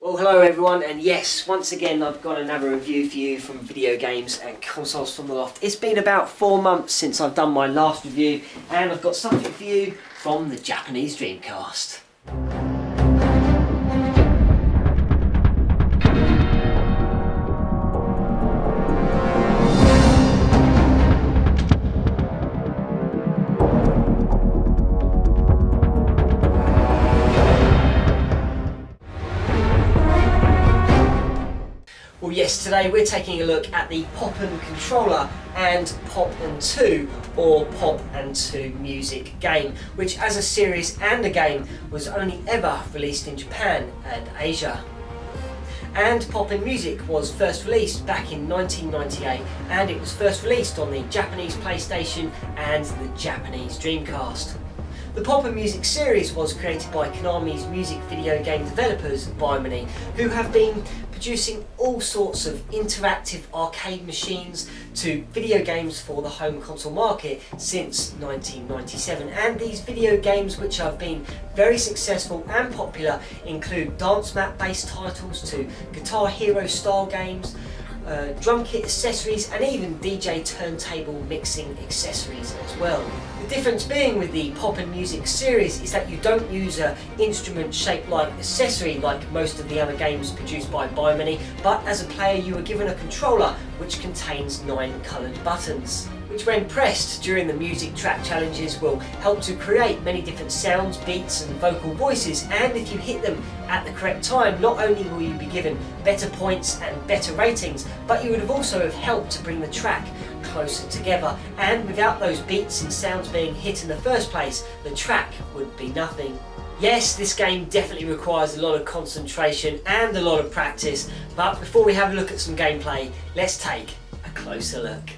Well, hello everyone, and yes, once again I've got another review for you from video games and consoles from the loft. It's been about 4 months since I've done my last review, and I've got something for you from the Japanese Dreamcast. Well yes, today we're taking a look at the Pop and Controller and Pop and 2 or Pop and 2 music game, which as a series and a game was only ever released in Japan and Asia. And Pop and Music was first released back in 1998, and it was first released on the Japanese PlayStation and the Japanese Dreamcast. The Pop and Music series was created by Konami's music video game developers, Bimini, who have been producing all sorts of interactive arcade machines to video games for the home console market since 1997. And these video games, which have been very successful and popular, include dance map based titles to Guitar Hero style games, drum kit accessories, and even DJ turntable mixing accessories as well. The difference being with the Pop and Music series is that you don't use an instrument shaped like accessory like most of the other games produced by Bimini, but as a player you are given a controller which contains 9 coloured buttons, which when pressed during the music track challenges will help to create many different sounds, beats and vocal voices. And if you hit them at the correct time, not only will you be given better points and better ratings, but you would have also have helped to bring the track closer together. And without those beats and sounds being hit in the first place, the track would be nothing. Yes, this game definitely requires a lot of concentration and a lot of practice, but before we have a look at some gameplay, let's take a closer look.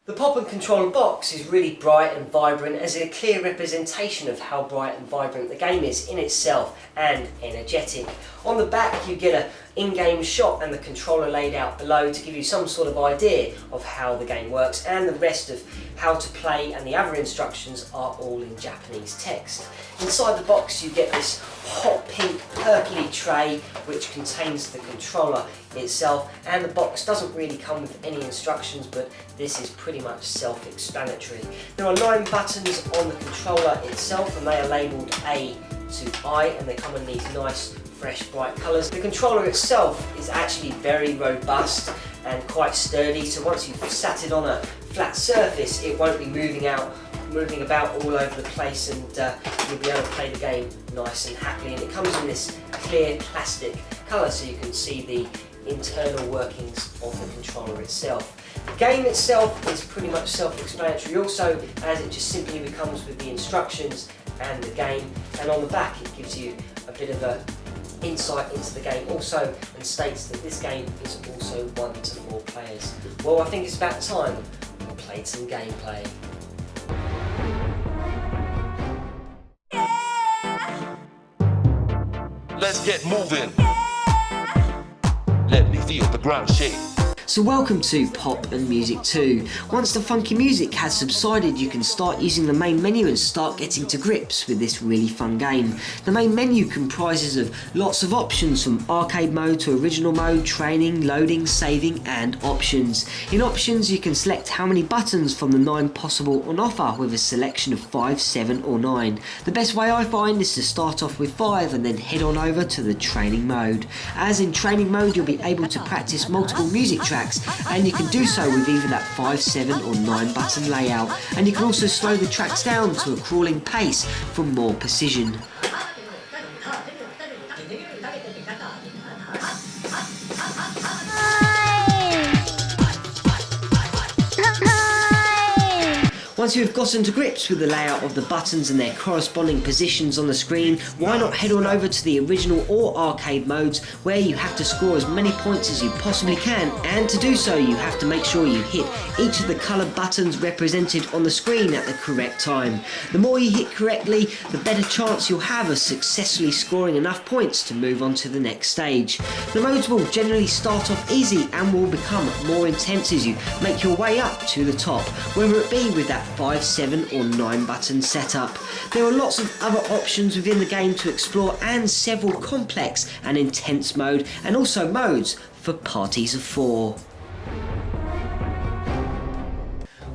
The Pop and Controller box is really bright and vibrant, as a clear representation of how bright and vibrant the game is in itself and energetic. On the back you get an in-game shot and the controller laid out below to give you some sort of idea of how the game works, and the rest of how to play and the other instructions are all in Japanese text. Inside the box you get this hot pink purpley tray which contains the controller itself, and the box doesn't really come with any instructions, but this is pretty much self-explanatory. There are 9 buttons on the controller itself, and they are labelled A to I, and they come in these nice fresh bright colours. The controller itself is actually very robust and quite sturdy, so once you've sat it on a flat surface it won't be moving about all over the place, and you'll be able to play the game nice and happily. And it comes in this clear plastic colour so you can see the internal workings of the controller itself. The game itself is pretty much self-explanatory also, as it just simply becomes with the instructions and the game, and on the back it gives you a bit of a insight into the game also, and states that this game is also 1 to 4 players. Well, I think it's about time we played some gameplay. Let's get moving. Let me feel the ground shake. So welcome to Pop and Music 2. Once the funky music has subsided, you can start using the main menu and start getting to grips with this really fun game. The main menu comprises of lots of options, from arcade mode to original mode, training, loading, saving and options. In options you can select how many buttons from the 9 possible on offer, with a selection of 5, 7 or 9. The best way I find is to start off with 5 and then head on over to the training mode, as in training mode you'll be able to practice multiple music tracks, and you can do so with either that 5, 7 or 9 button layout, and you can also slow the tracks down to a crawling pace for more precision. Once you've gotten to grips with the layout of the buttons and their corresponding positions on the screen, why not head on over to the original or arcade modes, where you have to score as many points as you possibly can, and to do so you have to make sure you hit each of the coloured buttons represented on the screen at the correct time. The more you hit correctly, the better chance you'll have of successfully scoring enough points to move on to the next stage. The modes will generally start off easy and will become more intense as you make your way up to the top, whether it be with that 5, 7 or 9 button setup. There are lots of other options within the game to explore and several complex and intense mode and also modes for parties of 4.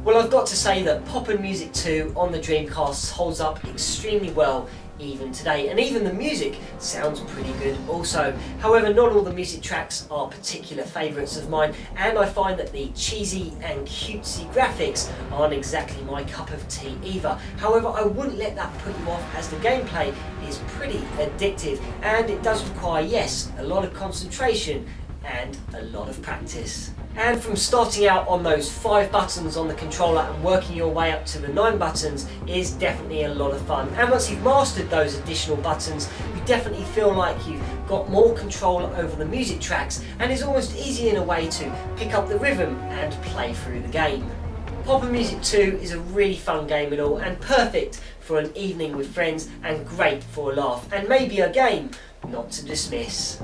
Well, I've got to say that Pop and Music 2 on the Dreamcast holds up extremely well even today, and even the music sounds pretty good also. However, not all the music tracks are particular favourites of mine, and I find that the cheesy and cutesy graphics aren't exactly my cup of tea either. However, I wouldn't let that put you off, as the gameplay is pretty addictive and it does require, yes, a lot of concentration and a lot of practice. And from starting out on those 5 buttons on the controller and working your way up to the 9 buttons is definitely a lot of fun. And once you've mastered those additional buttons, you definitely feel like you've got more control over the music tracks, and it's almost easy in a way to pick up the rhythm and play through the game. Pop and Music 2 is a really fun game and all, and perfect for an evening with friends, and great for a laugh, and maybe a game not to dismiss.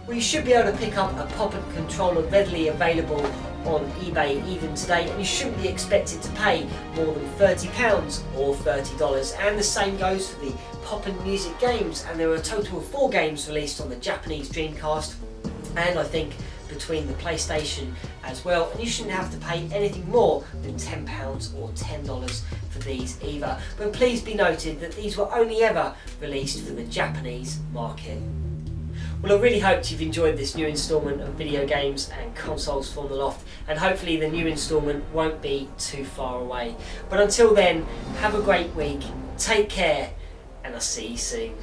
Well, you should be able to pick up a Pop and controller readily available on eBay even today, and you shouldn't be expected to pay more than £30 or $30. And the same goes for the Pop and Music games, and there are a total of 4 games released on the Japanese Dreamcast, and I think between the PlayStation as well, and you shouldn't have to pay anything more than £10 or $10 for these either. But please be noted that these were only ever released for the Japanese market. Well, I really hoped you've enjoyed this new instalment of video games and consoles from the Loft, and hopefully the new instalment won't be too far away. But until then, have a great week, take care, and I'll see you soon.